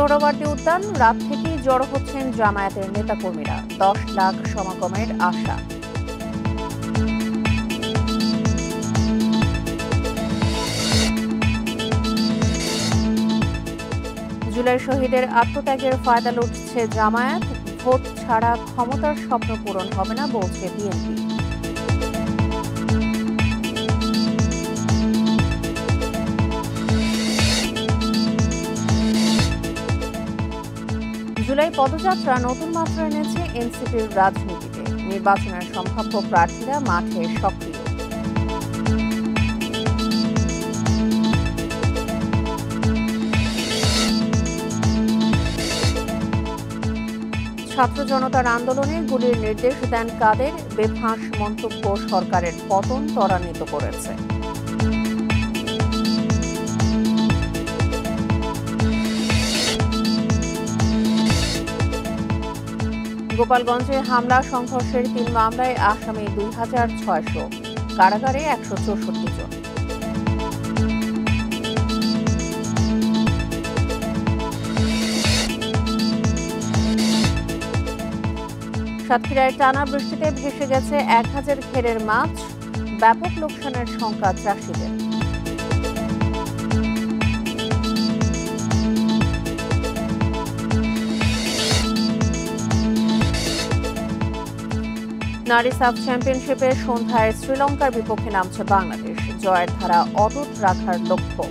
সোহরাওয়ার্দী উদ্যান, রাত থেকেই জড়ো হচ্ছেন জামায়াতের নেতাকর্মীরা। 10 লাখ সমাগমের আশা। জুলাই শহীদের আত্মত্যাগের ফায়দা লুটছে জামায়াত। ভোট ছাড়া ক্ষমতার স্বপ্ন পূরণ হবে না বলছে বিএনপি। জুলাই পদযাত্রা নতুন মাত্রা এনেছে এনসিপির রাজনীতিতে। নির্বাচনের সম্ভাব্য প্রার্থীরা মাঠে সক্রিয়। ছাত্র জনতার আন্দোলনে গুলির নির্দেশ দেন কাদের? বেফাঁস মন্তব্য সরকারের পতন ত্বরান্বিত করেছে। গোপালগঞ্জে হামলা সংঘর্ষের 3 মামলায় আসামি 2600, কারাগারে 164 জন। সাতক্ষীরায় টানা বৃষ্টিতে ভেসে গেছে 1000 খেরের মাছ। ব্যাপক লোকসানের শঙ্কা চাষিদের। নারী সাফ চ্যাম্পিয়নশিপে সন্ধ্যায় শ্রীলঙ্কার বিপক্ষে নামছে বাংলাদেশ। জয়ের ধারা অটুট রাখার লক্ষ্য।